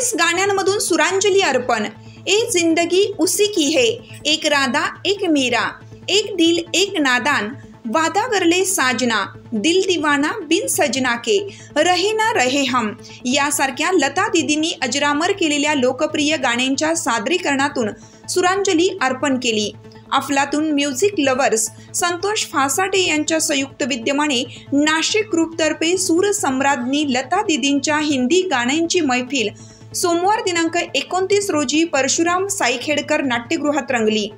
25 गाण्यांमधून सुरांजली अर्पण। ए जिंदगी उसी की है, एक राधा एक मीरा, एक दिल एक नादान, वादा करले साजना, दिल दीवाना बिन सजना के, रहे ना रहे हम यासारख्या लता दीदींनी अजरामर केलेल्या लोकप्रिय गाण्यांच्या सादरीकरणातून सुरांजली अर्पण केली। अफलातून म्युझिक लवर्स संतोष फासाटे यांच्या संयुक्त विद्यमाने नाशिक ग्रुपतर्फे सूर सम्राज्ञी लता दीदींच्या हिंदी गाण्यांची मैफिल सोमवार दिनांक 29 रोजी परशुराम साईखेडकर नाट्यगृहात रंगली।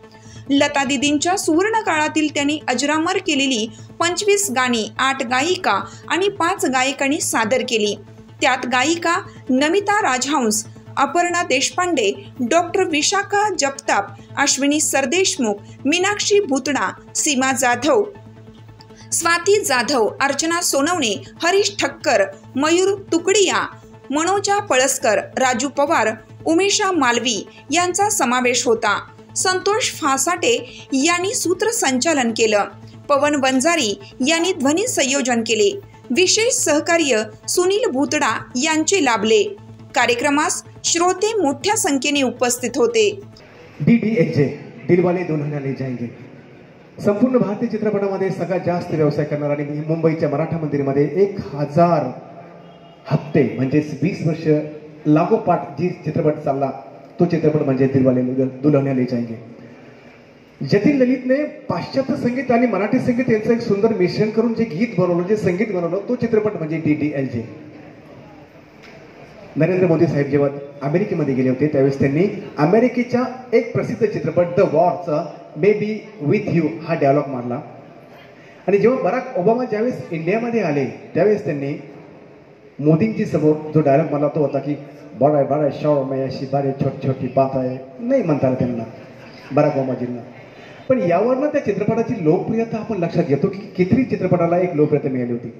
लता दीदींच्या सुवर्ण काळातील त्यांनी अजरामर केलेली 25 गाणी 8 गायिका आणि 5 गायकांनी सादर केली। त्यात गायिका नमिता राजहंस, अपर्णा देशपांडे, डॉक्टर विशाखा जगताप, अश्विनी सरदेशमुख, मीनाक्षी भूतणा, सीमा जाधव, स्वाती जाधव, अर्चना सोनवणे, हरीश ठक्कर, मयूर तुकडिया, मनोजा पळसकर, राजू पवार, उमेशा मालवी यांचा समावेश होता। संतोष फासाटे यांनी सूत्रसंचालन केलं। पवन वंजारी यांनी ध्वनी संयोजन केले। विशेष सहकार्य सुनील भूतडा यांचे लाभले। कार्यक्रमास श्रोते मोठ्या संख्येने उपस्थित होते। DDLJ दिलवाले दुल्हनिया ले जाएंगे संपूर्ण भारतीय चित्रपटामध्ये सगळ्यात जास्त व्यवसाय करणारा आणि मुंबईच्या मराठा मंदिरमध्ये 1000 हप्ते म्हणजे 20 वर्ष लागोपाठ जी चित्रपट चालला तो चित्रपट म्हणजे दिलवाले दुल्हनिया ले जाएंगे। जतीन ललितने पाश्चात्य संगीत आणि मराठी संगीत यांचं एक सुंदर मिश्रण करून जे गीत बनवलं, जे संगीत बनवलं तो चित्रपट म्हणजे DDLJ। नरेंद्र मोदी साहेब जेव्हा अमेरिकेमध्ये गेले होते त्यावेळेस त्यांनी अमेरिकेच्या एक प्रसिद्ध चित्रपट द वॉरचा मे बी विथ यू हा डायलॉग मारला। आणि जेव्हा बराक ओबामा ज्यावेळेस इंडियामध्ये आले त्यावेळेस त्यांनी मोदींची समोर जो डायलॉग मारला तो होता की बड़ा बड़ा शौर में ऐसी बारी छोटी छोटी बात आहे, नाही म्हणता आलं त्यांना बराक ओबामाजींना। पण यावरनं त्या चित्रपटाची लोकप्रियता आपण लक्षात घेतो की किती चित्रपटाला एक लोकप्रियता मिळाली होती।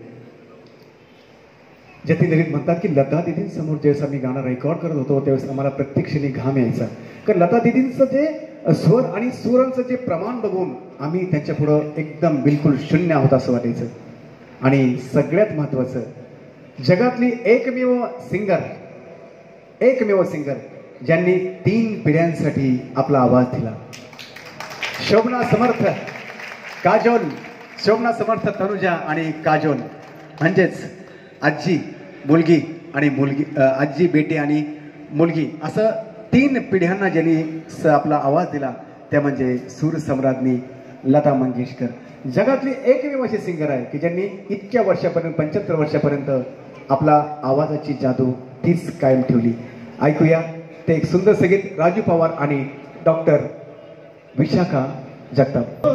जतीन ललित म्हणतात की लता दीदींसमोर ज्यावेळेस आम्ही गाणं रेकॉर्ड करत होतो त्यावेळेस आम्हाला प्रत्येक क्षणी घाम यायचा, कारण लता दीदींचं जे स्वर आणि सुरांचं जे प्रमाण बघून आम्ही त्यांच्या पुढं एकदम बिलकुल शून्य आहोत असं वाटायचं। आणि सगळ्यात महत्त्वाचं जगातली एकमेव सिंगर ज्यांनी 3 पिढ्यांसाठी आपला आवाज दिला। शोभना समर्थ, काजोल, शोभना समर्थ, तनुजा आणि काजोल म्हणजेच आजी मुलगी आणि मुलगी, आजी बेटी आणि मुलगी असं 3 पिढ्यांना ज्यांनी आपला आवाज दिला त्या म्हणजे सूर सम्राज्ञी लता मंगेशकर। जगातली एकमेव अशी सिंगर आहे की ज्यांनी इतक्या वर्षापर्यंत 75 वर्षापर्यंत आपला आवाजाची जादू तीच कायम ठेवली। ऐकूया ते एक सुंदर संगीत राजू पवार आणि डॉक्टर विशाखा जगताप।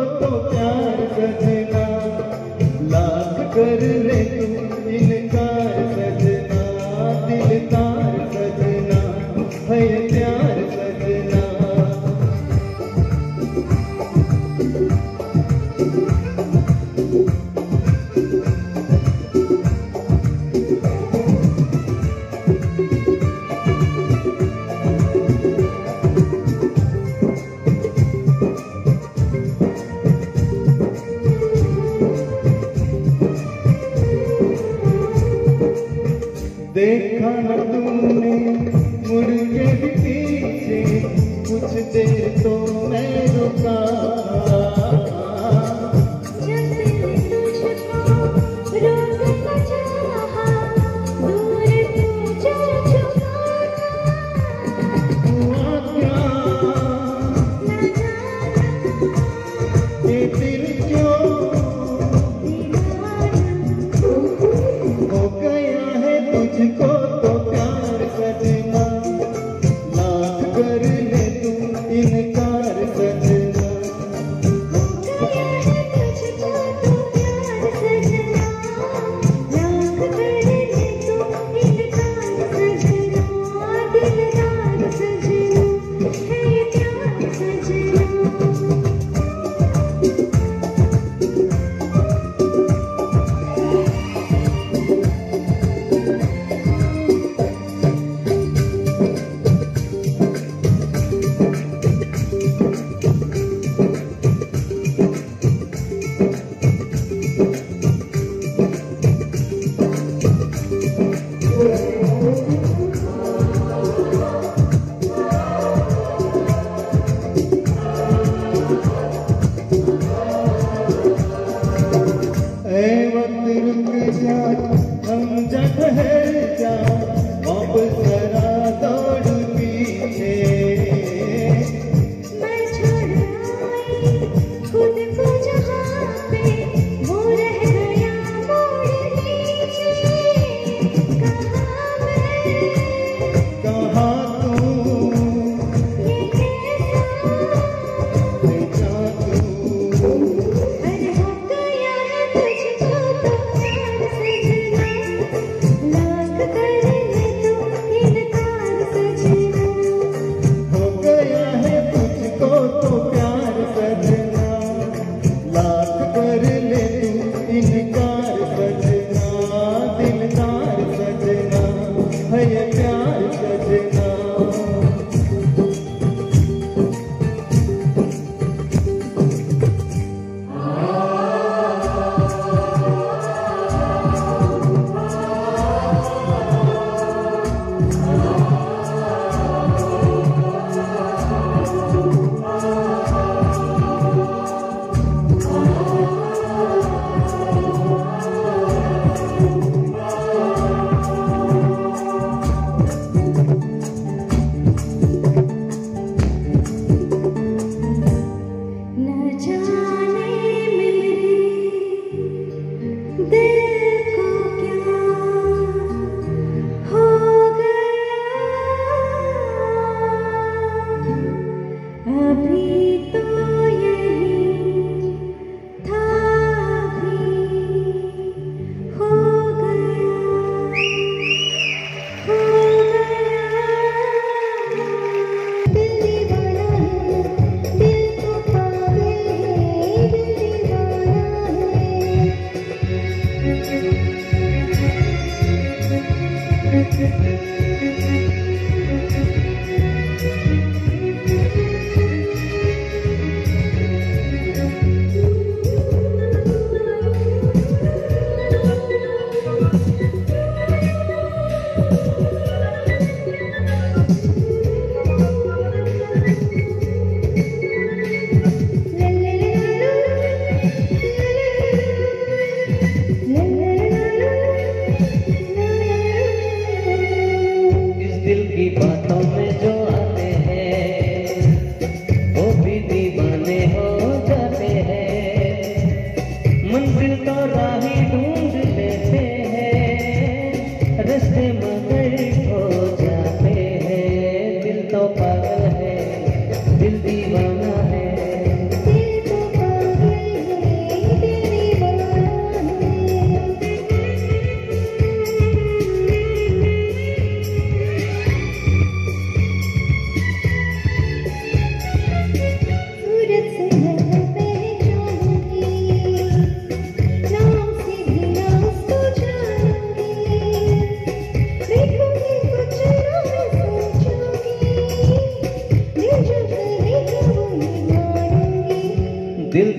देखा न तुमने मुड़ के भी पीछे, कुछ देर तो मैं रुका, जब तुझको रोकना चाहा, दूर तू जा चुका, हुआ क्या न जाना ये दिल क्यों हो गया है तुझको तो प्यार सजना, लाख कर ले तू इन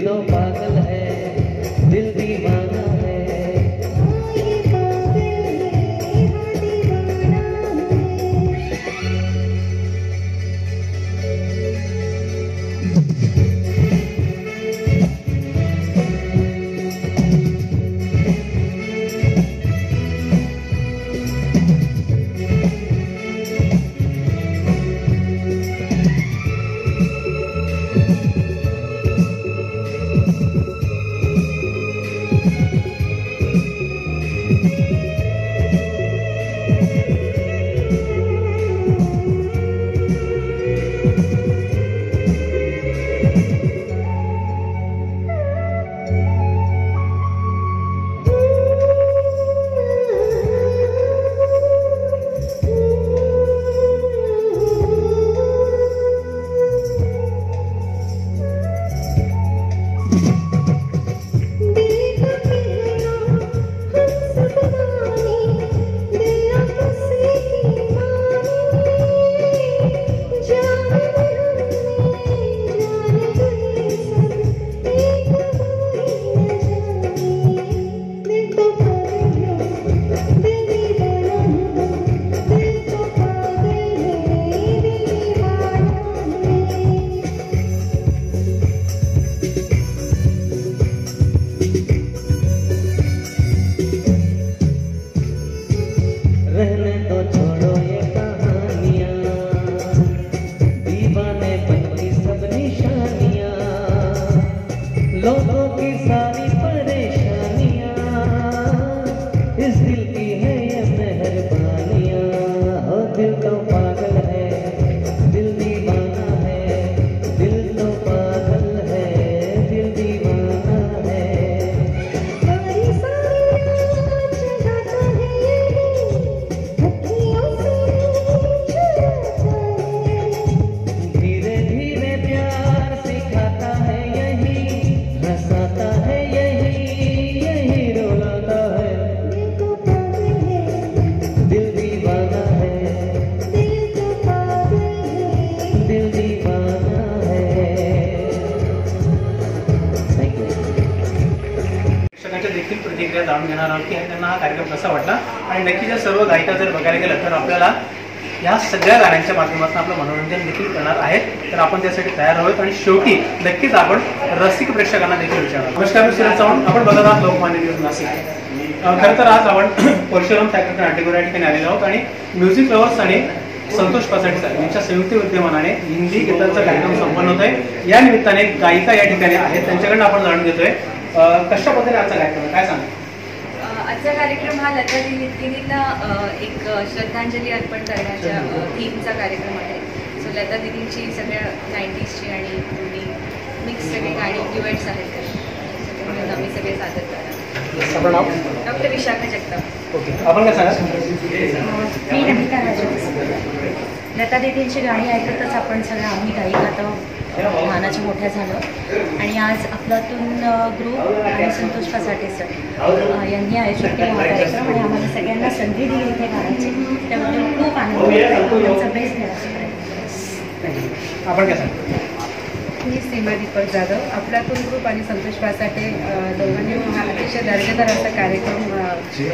तो पागल है, दिल दीवाना है। रहने दो छोड़ो ये कहानियाँ, दीवाने बनती सब निशानियाँ, लोगों की सारी परेशानियाँ, इस दिल की है ये मेहरबानियाँ। हो दिल तो पागल है, दिल दीवाना है, दिल तो पागल है, दिल दीवाना है। धीरे धीरे प्यार सिखाता है यही, हंसाता है यही, यही रुलाता है। दिल दीवाना है, दिल दीवाना है। प्रेक्षकांच्या देखील प्रतिक्रिया जाणून घेणार आहोत की त्यांना हा कार्यक्रम कसा वाटला आणि नक्कीच या सर्व गायिका जर बघायला गेलं तर आपल्याला या सगळ्या गाण्यांच्या माध्यमातून आपलं मनोरंजन देखील करणार आहेत. तर आपण त्यासाठी तयार आहोत आणि शेवटी नक्कीच आपण रसिक प्रेक्षकांना देखील विचारणार. नमस्कार मी सुरेश चव्हाण, आपण बघत आहात लोकमान्य न्यूज नाशिक. खरं तर आज आपण परशुराम सायकल नाट्यगृह या ठिकाणी आलेलो आहोत आणि म्युझिक लव्हर्स आणि संतोष पासाटे सर यांच्या संयुक्त विद्यमानाने हिंदी गीतांचा कार्यक्रम संपन्न होत आहे. या निमित्ताने गायिका या ठिकाणी आहेत, त्यांच्याकडनं आपण जाणून घेतोय कशा पद्धतीने आजचा कार्यक्रम काय सांगा. आजचा कार्यक्रम हा लता दिदींना एक श्रद्धांजली अर्पण करण्याच्या थीमचा कार्यक्रम आहे. सो लता दिदींची सगळ्या 90sची आणि जुनी मिक्स सगळी गाणी ड्युएट्स आहेत त्याच्यामुळे आम्ही सगळे सादर करणार. आपलं नाव? डॉक्टर विशाखा जगताप. ओके, आपण काय सांगा. मी नमिता राजू. लता दीदींची गाणी ऐकतच आपण सगळं आम्ही गायिका आता लहानाच्या मोठ्या झालं आणि आज आपल्यातून ग्रुप आणि संतोष पासाटे सर यांनी आयोजित केला हा कार्यक्रम आणि आम्हाला सगळ्यांना संधी दिली इथे गाण्याची, त्याबद्दल खूप आनंद वाटतो. आमचा बेस्ट देण्याचा प्रयत्न. आपण काय सांगा. मी सीमा दीपक जाधव. आपल्यातून ग्रुप आणि संतोष पासाटे दोघांनी हा अतिशय दर्जेदार असा कार्यक्रम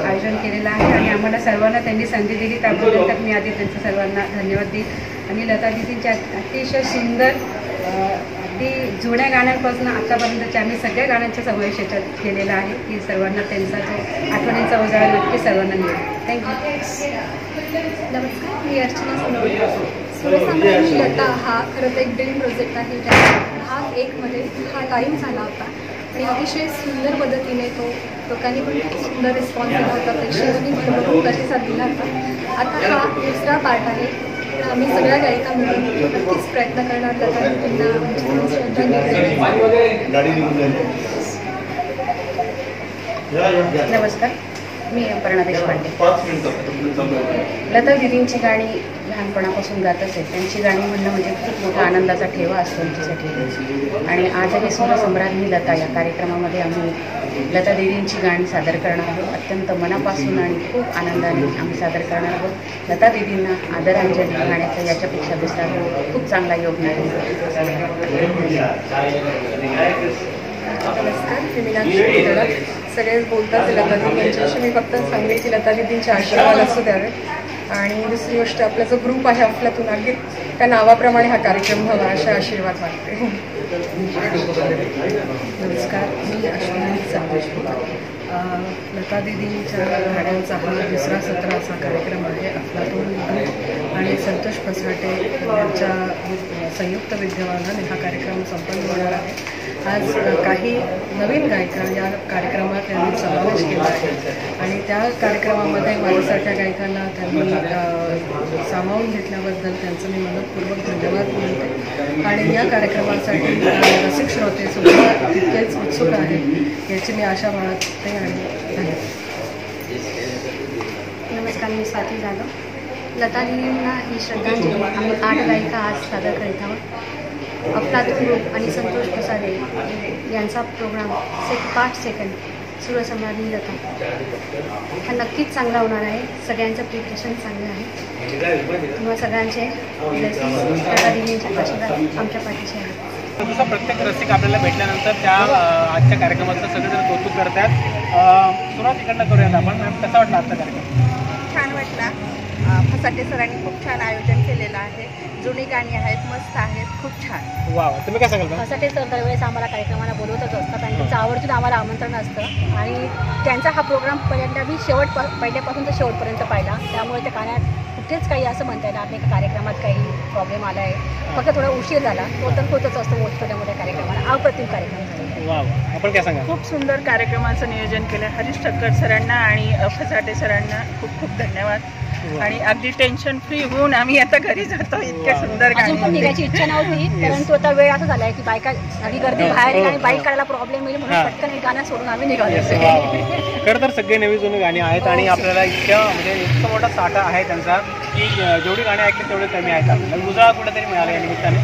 आयोजन केलेला आहे आणि आम्हाला सर्वांना त्यांनी संधी दिली त्याबद्दल तर मी आधी त्यांचं सर्वांना धन्यवाद देईन. आणि लता दीदींच्या अतिशय सुंदर अगदी जुन्या गाण्यांपासून आतापर्यंतच्या आम्ही सगळ्या गाण्यांचा समावेश याच्यात केलेला आहे की सर्वांना त्यांचा जो आठवणींचा उजाळा नक्की सर्वांना मिळेल. थँक्यू. नमस्कार, मी अर्चना सोनवणे. सुरसाम्राज्ञी लता हा खरं तर एक ड्रीम प्रोजेक्ट आहे. त्या भाग 1मध्ये हा लाईव्ह झाला होता आणि अतिशय सुंदर पद्धतीने तो लोकांनी पण खूप सुंदर रिस्पॉन्स दिला होता, प्रेक्षकांनी भरभरून प्रतिसाद दिला होता. आता हा दुसरा पार्ट आहे. आम्ही सगळ्या गायिका मिळून नक्कीच प्रयत्न करणार लता दीदींना नमस्कार, मी अपर्णा देशपांडे. लता दीदींची गाणी लहानपणापासून गातच आहे. त्यांची गाणी म्हणणं म्हणजे खूप मोठा आनंदाचा ठेवा असतो आमच्यासाठी आणि आजही सुरसम्राज्ञी लता या कार्यक्रमामध्ये आम्ही लता दीदींची गाणी सादर करणार आहोत. अत्यंत मनापासून आणि खूप आनंदाने आम्ही सादर करणार आहोत. लता दीदींना आदरांजली गाण्याचा याच्यापेक्षा दुसरा खूप चांगला योग मिळेल. नमस्कार, मी मीनाक्षी गडाख. सगळेच बोलतात लता दीदी यांच्याशी. मी फक्त सांगेन की लता दीदींचे आशीर्वाद असू द्यावे. आणि दुसरी गोष्ट, आपला जो ग्रुप आहे अफलातून, अगदी त्या नावाप्रमाणे हा कार्यक्रम व्हावा असे आशीर्वाद मागते. नमस्कार, मी अश्विनी संतोष. लता दीदींच्या गाण्यांचा हा दुसरा सत्राचा कार्यक्रम आहे. अफलातून ग्रुप आणि संतोष पसाटे यांच्या संयुक्त विद्यमानाने हा कार्यक्रम संपन्न होणार आहे. आज काही नवीन गायिका या कार्यक्रमात त्यांनी समावेश केला आहे आणि त्या कार्यक्रमामध्ये माझ्यासारख्या गायकांना त्यांनी सामावून घेतल्याबद्दल त्यांचं मी मनपूर्वक धन्यवाद मानते. आणि या कार्यक्रमासाठी रसिक श्रोते सुद्धा तितकेच उत्सुक आहेत याची मी आशा बाळगते आणि धन्यवाद. नमस्कार, मी स्वाती जाधव. लता दीदींना ही श्रद्धांजली आम्ही 8 गायिका आज सादर करीत आहोत. अफलातून ग्रुप आणि संतोष पसारे यांचा प्रोग्राम 5 सेकंड सुरसम्राज्ञी लता हा नक्कीच चांगला होणार आहे. सगळ्यांचं प्रिपरेशन चांगलं आहे. तुम्हा सगळ्यांचे ब्लेसिंग्स, लता दीदींचे आशीर्वाद आमच्या पाठीशी आहे. जसं प्रत्येक रसिक आपल्याला भेटल्यानंतर त्या आजच्या कार्यक्रमाचं सगळेजण कौतुक करतात. सुरुवात इकडनं करूयात आपण. मॅम, कसा वाटला आजचा कार्यक्रम? छान वाटला. फसाटे सरांनी खूप छान आयोजन केलेलं आहे. जुनी गाणी आहेत, मस्त आहेत, खूप छान. वा, तुम्ही काय सांगाल? फसाटे सर दरवेळेस आम्हाला कार्यक्रमाला बोलवतच असतात आणि त्यांचं आवर्जून आम्हाला आमंत्रण असतं आणि त्यांचा हा प्रोग्राम पहिल्यांदा मी पहिल्यापासून तर शेवटपर्यंत पाहिला. त्यामुळे त्या गाण्यात कुठेच काही असं म्हणता येणार नाही की कार्यक्रमात काही प्रॉब्लेम आला आहे. फक्त थोडा उशीर झाला, तो तर होतच असतो मोठ्या मोठ्या कार्यक्रमाला. अप्रतिम कार्यक्रम झाला. वा, आपण काय सांगा? खूप सुंदर कार्यक्रमाचं नियोजन केलं. हरीश ठक्कर सरांना आणि फसाटे सरांना खूप खूप धन्यवाद. आणि अगदी टेन्शन फ्री होऊन आम्ही आता घरी जातो. इतक्या सुंदर अजून पण निघायची इच्छा नव्हती, परंतु आता वेळ असा झालाय की बायका आणि गर्दी बाहेर येईल आणि बाईक काढायला प्रॉब्लेम येईल म्हणून पटकन एक गाणं सोडून आम्ही निघालो. खरं तर सगळे नवी जुनी गाणी आहेत आणि आपल्याला इतका मोठा साठा आहे त्यांचा की जेवढी गाणी ऐकली तेवढे कमी आहेत. आपल्याला उजाळा कुठेतरी मिळाला या निमित्ताने.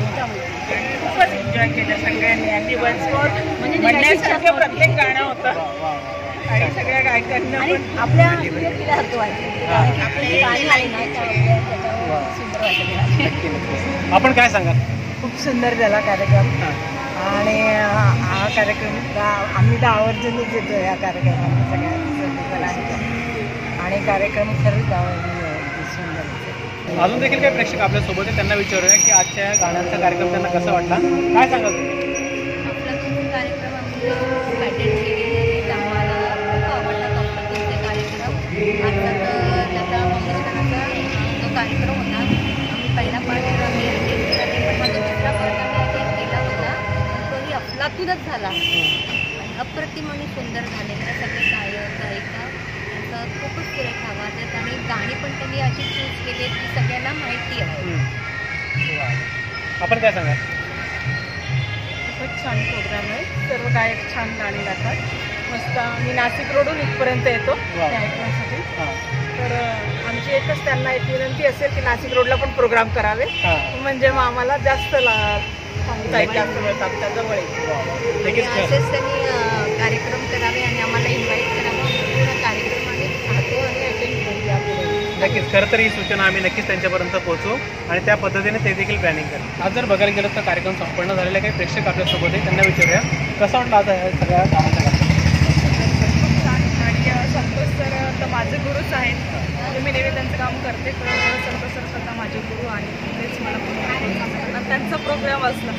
खूपच एन्जॉय केलं सगळ्यांनी आणि दिवसभर म्हणण्यासारखं प्रत्येक गाणं होतं आणि सगळ्या गायकांना पण आपल्या आपण काय सांगाल? खूप सुंदर झाला कार्यक्रम आणि हा कार्यक्रम आम्ही तर आवर्जूनच येतो या कार्यक्रमाला सगळ्या आणि कार्यक्रम खरंच सुंदर. अजून देखील काही प्रेक्षक आपल्यासोबत आहे, त्यांना विचारूया की आजच्या गाण्यांचा कार्यक्रम त्यांना कसा वाटला, काय सांगाल तुम्ही? आपला कार्यक्रम आम्ही अटेंड केलेले आम्हाला खूप आवडला. कंपनीचे कार्यक्रम अर्थात लता मंगेशकरांचा जो कार्यक्रम होता आम्ही पहिला पार्ट आम्ही अटेंड केला नाही, पण माझा दुसरा पार्ट आम्ही अटेंड केला होता. तोही अफलातूनच झाला आणि अप्रतिम आणि सुंदर झालेला. सगळे गायक गायिका त्यांचा खूपच सुरेख आवाज आहेत आणि गाणी पण त्यांनी अशी चूज केली की सगळ्यांना माहिती आहे. आपण काय सांगा? खूपच छान प्रोग्राम आहे. सर्व गायक छान गाणी गातात. मस्त. आम्ही नाशिक रोडून इथपर्यंत येतो ते ऐकण्यासाठी. तर आमची एकच त्यांना एक विनंती असेल की नाशिक रोडला पण प्रोग्राम करावे, म्हणजे मग आम्हाला जास्त सांगता येईल, जास्त वेळ सांगता जवळ येईल. असेच त्यांनी कार्यक्रम करावे आणि आम्हाला इन्व्हाइट करावं. पूर्ण कार्यक्रम आम्ही पाहतो आणि अटेंड करूया पुढे. नक्कीच. खरं तर ही सूचना आम्ही नक्कीच त्यांच्यापर्यंत पोहोचू आणि त्या पद्धतीने ते देखील प्लॅनिंग करू. आज जर बघायला गेलं तर कार्यक्रम संपन्न झालेला काही प्रेक्षक आपल्यासोबत आहे, त्यांना विचारूया कसा वाटला आता ह्या सगळ्या कामाचा कार्यक्रम? खूप छान. आणि संतोष सर तर माझे गुरुच आहेत, म्हणजे मी नेहमी त्यांचं काम करते. तर संतोष सर स्वतः माझे गुरु आणि तेच मला पूर्ण त्यांचा प्रोग्राम असला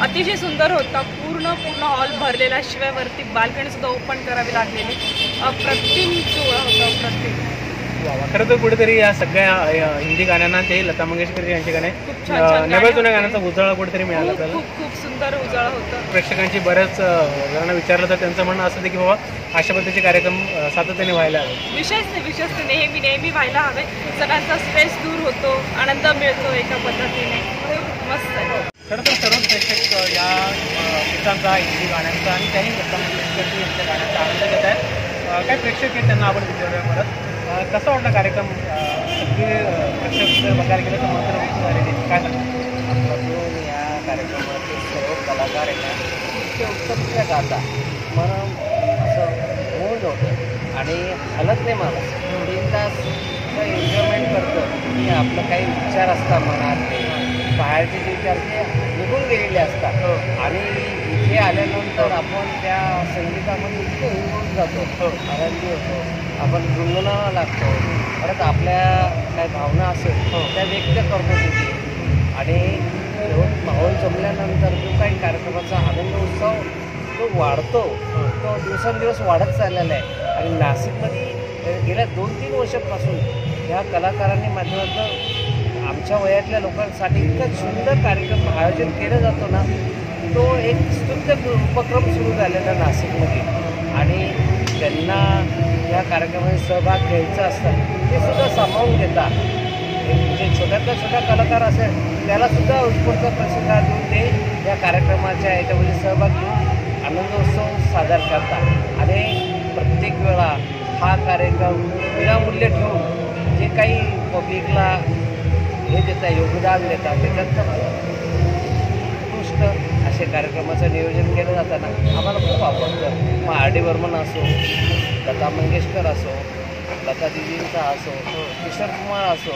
अतिशय सुंदर होता. पूर्ण हॉल भरलेला. शिवाय वरती बाल्कनीसुद्धा ओपन करावी लागलेली. अप्रतिम सोहळा होता, अप्रतिम. खरं तर कुठेतरी या सगळ्या हिंदी गाण्यांना ते लता मंगेशकर यांचे गाणे नव्या जुन्या गाण्याचा उजाळा कुठेतरी मिळाला आपल्याला. खूप सुंदर उजाळा होता. प्रेक्षकांची बऱ्याच जणांना विचारलं तर त्यांचं म्हणणं असं की बाबा अशा पद्धतीचे कार्यक्रम सातत्याने व्हायला हवे. विशेष नेहमी व्हायला हवे. सगळ्यांचा स्ट्रेस दूर होतो, आनंद मिळतो एका पद्धतीने. मस्त आहे. खरं तर सर्वच प्रेक्षक या गीतांचा, हिंदी गाण्यांचा आणि त्याही लता मंगेशकर यांच्या गाण्याचा आनंद घेत आहेत. काही प्रेक्षक आहेत त्यांना आपण विचारूया परत कसा वाटला कार्यक्रम? सगळे प्रेक्षक बघायला गेलं तर मात्र व्यक्त झालेले काय सांगतात? या कार्यक्रमाचे सर्व कलाकार आहेत ना इतके उत्तमरित्या गातात, म्हणून असं मूड होतं आणि हलत नाही माणूस. 3 तास एन्जॉयमेंट करतं की आपलं काही विचार असतात मनात, बाहेरचे जे विचार ते निघून गेलेले असतात आणि इथे आल्यानंतर आपण त्या संगीतामध्ये इतके इंगून जातो, आनंदी होतो, आपण गुणगुणायला लागतो, परत आपल्या काय भावना असेल त्या व्यक्त करतो तिथे. आणि माहोल जमल्यानंतर जो काही कार्यक्रमाचा आनंद उत्सव जो वाढतो तो दिवसेंदिवस वाढत चाललेला आहे. आणि नाशिकमध्ये गेल्या 2-3 वर्षापासून ह्या कलाकारांनी माध्यमातून आमच्या वयातल्या लोकांसाठी इतका सुंदर कार्यक्रम आयोजन केलं जातो ना, तो एक स्तुत्य उपक्रम सुरू झालेला नाशिकमध्ये. आणि त्यांना या कार्यक्रमात सहभाग घ्यायचा असतात ते सुद्धा सामावून घेतात. जे छोट्यातला छोटा कलाकार असेल त्यालासुद्धा उत्स्फूर्त प्रतिसाद देऊन ते या कार्यक्रमाच्या याच्यामध्ये सहभाग घेऊन आनंदोत्सव सादर करतात. आणि प्रत्येक वेळा हा कार्यक्रम विनामूल्य ठेवून जे काही पब्लिकला हे देतात, योगदान देतात, त्याच्यात उत्कृष्ट असे कार्यक्रमाचं नियोजन केलं जाताना आम्हाला खूप आवडतं. मग आर डी बर्मन असो, लता मंगेशकर असो, लता दिदींचा असो, किशोर कुमार असो,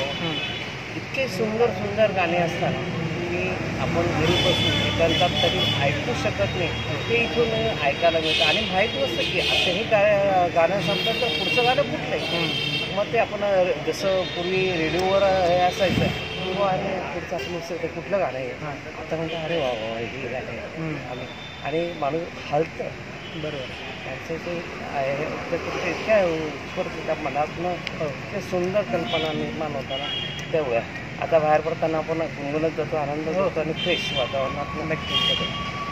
इतके सुंदर सुंदर गाणे असतात की आपण घरी बसून एकांतात तरी ऐकू शकत नाही, ते इथून ऐकायला मिळतं. आणि माहीत नसतं की असंही गाणं संपलं तर पुढचं गाणं कुठलं आहे. मग ते आपण जसं पूर्वी रेडिओवर हे असायचं किंवा अरे पुढचं आपण नसतं कुठलं गाणं आहे, आता म्हणतो अरे वा वा हे गाणं आहे आणि माणूस हलतं. बरोबर, त्यांचं ते इतक्या उत्स्फूर्त मनातनं ते सुंदर कल्पना निर्माण होताना त्यामुळे आता बाहेर पडताना आपण गुणगुणत जातो, आनंद होतो आणि फ्रेश वातावरणात नक्की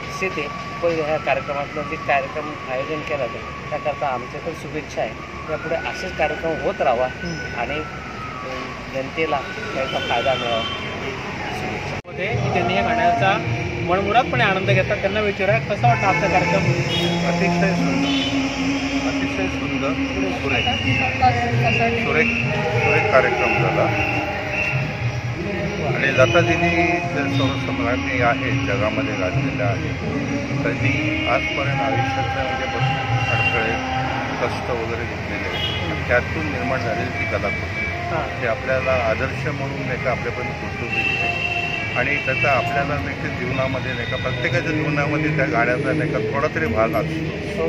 असे ते पण ह्या कार्यक्रमातलं जे कार्यक्रम आयोजन केला जातं त्याकरता आमच्याकडे शुभेच्छा आहे. यापुढे असेच कार्यक्रम होत राहावा आणि जनतेला त्याचा फायदा मिळावा. होते की त्यांनी या गाण्याचा मनमुरादपणे आनंद घेतात. त्यांना विचारा कसा वाटतं आजचा कार्यक्रम? अतिशय सुंदर सुरेख कार्यक्रम झाला. आणि लता दिदी सर्वसम्राज्ञी आहे, जगामध्ये गाजलेल्या आहे. त्यांनी आजपर्यंत आयुष्याचे म्हणजे भरपूर अडथळे कष्ट वगैरे घेतलेले आहेत. त्यातून निर्माण झालेली ती कलाकृती ते आपल्याला आदर्श म्हणून नाही का आपल्यापर्यंत पोचवू दिसते. आणि त्याचा आपल्याला नाही का जीवनामध्ये नाही का प्रत्येकाच्या जीवनामध्ये त्या गाण्याचा नाही का थोडा तरी भाग असतो.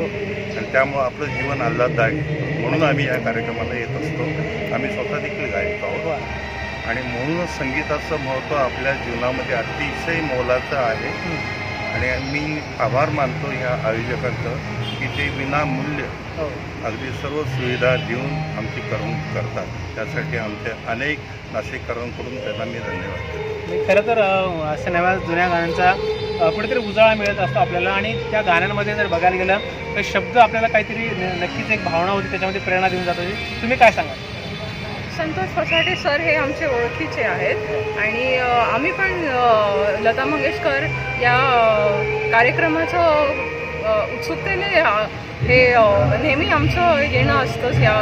आणि त्यामुळं आपलं जीवन आल्हाददायक म्हणून आम्ही या कार्यक्रमाला येत असतो. आम्ही स्वतः देखील गायक आहोत आणि म्हणूनच संगीताचं महत्त्व आपल्या जीवनामध्ये अतिशय मोलाचं आहे. आणि मी आभार मानतो ह्या आयोजकांचं की ते विनामूल्य अगदी सर्व सुविधा देऊन आमची करमणूक करतात. त्यासाठी आमच्या अनेक नाशिककरांकडून त्यांना मी धन्यवाद देतो. खरं तर अशा नव्या जुन्या गाण्यांचा कुठेतरी उजाळा मिळत असतो आपल्याला. आणि त्या गाण्यांमध्ये जर बघायला गेलं तर शब्द आपल्याला काहीतरी नक्कीच एक भावना होती, त्याच्यामध्ये प्रेरणा देऊन जातो. तुम्ही काय सांगाल? संतोष फसाटे सर हे आमचे ओळखीचे आहेत आणि आम्ही पण लता मंगेशकर या कार्यक्रमाचं उत्सुकतेने हे नेहमी आमचं येणं असतंच या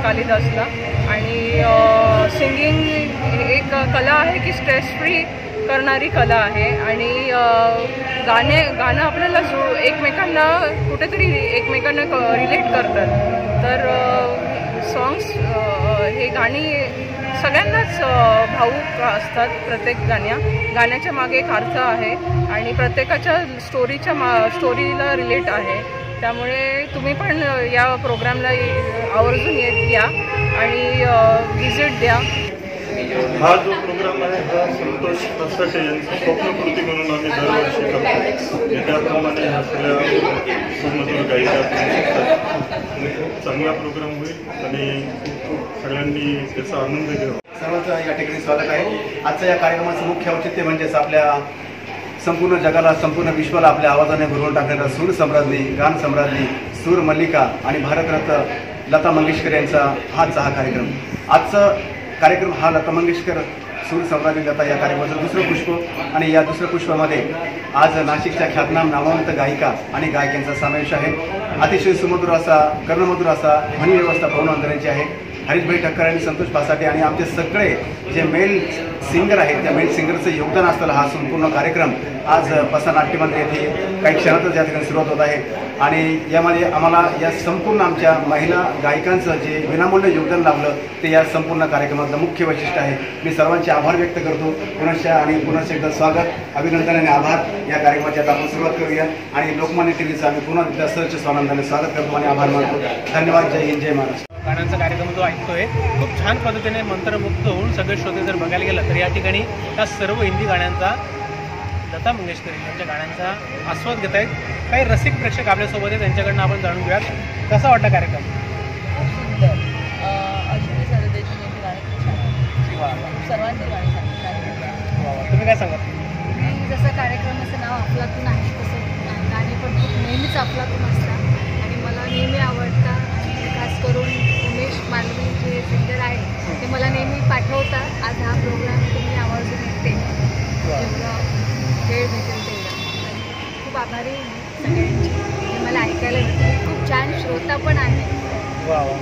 कालिदासला. आणि सिंगिंग एक कला आहे की स्ट्रेस फ्री करणारी कला आहे. आणि गाणं आपल्याला एकमेकांना कुठेतरी एकमेकांना रिलेट करतात. तर सॉंग्स हे गाणी सगळ्यांनाच भावूक असतात. प्रत्येक गाण्याच्या मागे एक अर्थ आहे आणि प्रत्येकाच्या स्टोरीला रिलेट आहे. त्यामुळे तुम्ही पण या प्रोग्रामला आवर्जून या आणि व्हिजिट द्या. हा जो प्रोग्राम आहे हा संतोष फसाटे यांची स्वप्नपूर्ती म्हणून आम्ही दरवर्षी करतो. त्याप्रमाणे ह्या सगळ्या सुमधुर गायिका चांगला प्रोग्राम होईल आणि सगळ्यांनी त्याचा आनंद घ्यावा. सर्वांचं या ठिकाणी स्वागत आहे. आजचं या कार्यक्रमाचं मुख्य औचित्य म्हणजेच आपल्या संपूर्ण जगाला, संपूर्ण विश्वाला आपल्या आवाजाने भरवून टाकणारा सूर सम्राज्ञी, गान सम्राज्ञी, सूर मल्लिका आणि भारतरत्न लता मंगेशकर यांचा हाच हा कार्यक्रम. आजचा कार्यक्रम हा लता मंगेशकर सूर सम्राज्ञी लता या कार्यक्रमाचं दुसरं पुष्प. आणि या दुसऱ्या पुष्पामध्ये आज नाशिकच्या ख्यातनाम नामवंत गायिका आणि गायकांचा समावेश आहे. अतिशय सुमधुर असा, कर्णमधुर असा ध्वनी व्यवस्था पवन अंतरांची आहे. हरीशभाई ठक्कर आणि संतोष पासाटे आणि आमचे सगळे जे मेल सिंगर आहेत त्या मेल सिंगरचं योगदान असताना हा संपूर्ण कार्यक्रम आज पसा नाट्यमंदिर येथे काही क्षणातच या ठिकाणी सुरुवात होत आहे आणि यामध्ये आम्हाला या संपूर्ण आमच्या महिला गायकांचं जे विनामूल्य योगदान लाभलं ते या संपूर्ण कार्यक्रमातलं मुख्य वैशिष्ट्य आहे. मी सर्वांचे आभार व्यक्त करतो. पुनश्च एकदा स्वागत, अभिनंदन आणि आभार. या कार्यक्रमाची आता आपण सुरुवात करूया आणि लोकमान्य टीव्हीचं आम्ही पुन्हा एकदा सहर्ष स्वानंदाने स्वागत करतो आणि आभार मानतो. धन्यवाद. जय हिंद, जय महाराष्ट्र. गाण्यांचा कार्यक्रम जो ऐकतोय खूप छान पद्धतीने मंत्रमुग्ध होऊन सगळे श्रोते जर बघायला गेलं तर या ठिकाणी या सर्व हिंदी गाण्यांचा लता मंगेशकर यांच्या गाण्यांचा आस्वाद घेत आहेत. काही रसिक प्रेक्षक आपल्यासोबत आहेत, त्यांच्याकडनं आपण जाणून घेऊयात कसा वाटला कार्यक्रम. सुंदर. अश्विनी सरदेशनी यांची गाणी खूप छान, सर्वांची गाणी छान. तुम्ही काय सांगा. जसं कार्यक्रमाचं नाव अफलातून आहे तसं गाणी पण खूप नेहमीच अफलातून असतात आणि मला नेहमी आवडतात. खास करून उमेश मालवी जे सिंगर आहे ते मला नेहमी पाठवतात. आज हा प्रोग्राम तुम्ही आवर्जून येते, जेवढा वेळ भेटेल तेवढा. खूप आभारी सगळ्यांची, हे मला ऐकायला भेटते. खूप छान श्रोता पण आहे. वा वा.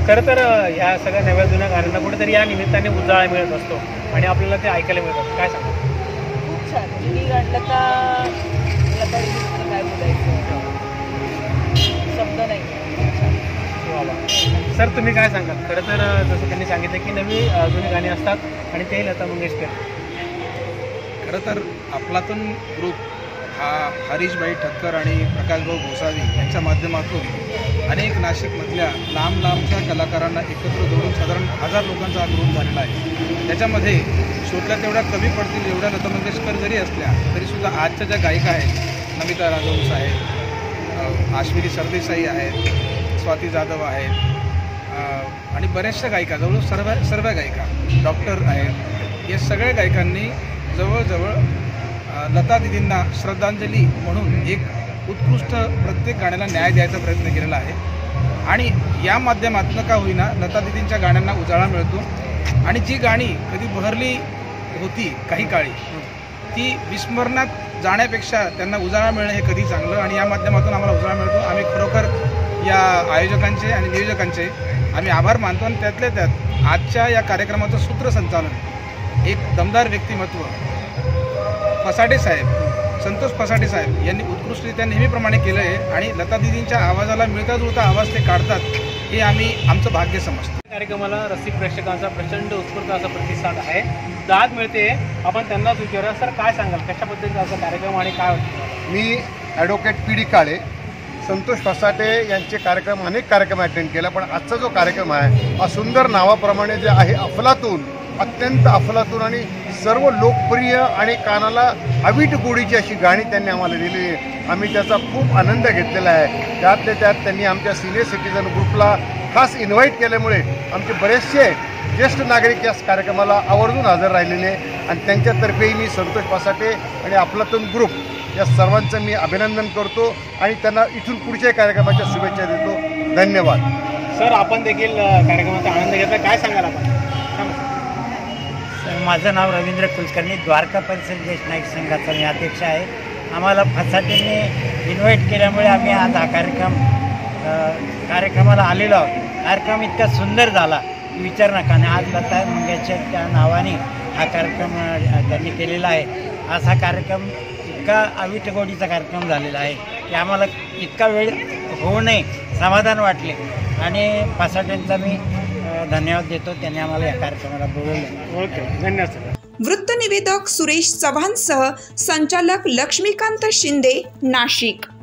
खरं तर ह्या सगळ्या नव्या जुन्या गाण्यांना कुठेतरी या निमित्ताने उजाळा मिळत असतो आणि आपल्याला ते ऐकायला मिळतात. काय सांगा. खूप छान. मी लता काय बोलायचं शब्द नाही. सर तुम्ही काय सांगाल. खरं तर जसं त्यांनी सांगितलं की नवी जुनी गाणी असतात आणि ते लता मंगेशकर. खरं तर अफलातून ग्रुप हा हरीशभाई ठक्कर आणि प्रकाशभाऊ गोसावी यांच्या माध्यमातून अनेक नाशिकमधल्या लांब लांबच्या कलाकारांना एकत्र जोडून साधारण 1000 लोकांचा हा ग्रुप झालेला आहे. त्याच्यामध्ये शोधल्या तेवढ्या कमी पडतील एवढ्या लता मंगेशकर जरी असल्या तरीसुद्धा आजच्या ज्या गायिका आहेत, नमिता राजहंस आहेत, अश्विनी सरदेसाई आहेत, स्वाती जाधव आहेत आणि बऱ्याचशा गायिका, जवळजवळ सर्व गायिका, डॉक्टर आहेत, या सगळ्या गायकांनी जवळजवळ लता दिदींना श्रद्धांजली म्हणून एक उत्कृष्ट प्रत्येक गाण्याला न्याय द्यायचा प्रयत्न केलेला आहे आणि या माध्यमातून का होईना लता दिदींच्या गाण्यांना उजाळा मिळतो आणि जी गाणी कधी बहरली होती काही काळी ती विस्मरणात जाण्यापेक्षा त्यांना उजाळा मिळणं हे कधी चांगलं आणि या माध्यमातून आम्हाला उजाळा मिळतो. आम्ही खरोखर या आयोजकांचे आणि नियोजकांचे आम्ही आभार मानतो आणि त्यातल्या त्यात आजच्या या कार्यक्रमाचं सूत्रसंचालन एक दमदार व्यक्तिमत्व पसाटे साहेब, संतोष पसाटे साहेब यांनी उत्कृष्टरित्या नेहमीप्रमाणे केलं आहे आणि लता दिदींच्या आवाजाला मिळता जुळता आवाज ते काढतात हे आम्ही आमचं भाग्य समजतो. कार्यक्रमाला रसिक प्रेक्षकांचा प्रचंड उत्स्फूर्त असा प्रतिसाद आहे, दाद मिळते. आपण त्यांनाच विचारूया. सर काय सांगाल, कशा पद्धतीचा असा कार्यक्रम आणि काय होतं. मी ॲडव्होकेट पी डी काळे, संतोष पसाटे यांचे कार्यक्रम अनेक कार्यक्रम अटेंड केला, पण आजचा जो कार्यक्रम आहे हा सुंदर नावाप्रमाणे जे आहे अफलातून, अत्यंत अफलातून आणि सर्व लोकप्रिय आणि कानाला अवीट गोडीची अशी गाणी त्यांनी आम्हाला दिली आहे. आम्ही त्याचा खूप आनंद घेतलेला आहे. त्यातल्या त्यात त्यांनी आमच्या सिनियर सिटीजन ग्रुपला खास इन्व्हाइट केल्यामुळे आमचे बरेचसे ज्येष्ठ नागरिक या कार्यक्रमाला आवर्जून हजर राहिलेले आणि त्यांच्यातर्फेही मी संतोष पसाटे आणि अफलातून ग्रुप या सर्वांचं मी अभिनंदन करतो आणि त्यांना इथून पुढच्या कार्यक्रमाच्या शुभेच्छा देतो. धन्यवाद. सर आपण देखील कार्यक्रमाचा आनंद घेतला, काय सांगाल आपण. माझं नाव रवींद्र कुलकर्णी, द्वारका परिसर ज्येष्ठ नाईक संघाचा मी अध्यक्ष आहे. आम्हाला फसाटेंनी इन्व्हाइट केल्यामुळे आम्ही आज हा कार्यक्रमाला आलेलो आहोत. कार्यक्रम इतका सुंदर झाला विचार नका आणि आज लता मंगेशकरच्या नावाने हा कार्यक्रम त्यांनी केलेला आहे. आज हा कार्यक्रम इतका अविटगोडीचा कार्यक्रम झालेला आहे की आम्हाला इतका वेळ होऊ नये समाधान वाटले आणि फसाटेंचा मी धन्यवाद देतो, त्यांनी आम्हाला या कार्यक्रमाला बोलवलं. ओके, धन्यवाद. वृत्तनिवेदक सुरेश चव्हाणसह संचालक लक्ष्मीकांत शिंदे, नाशिक.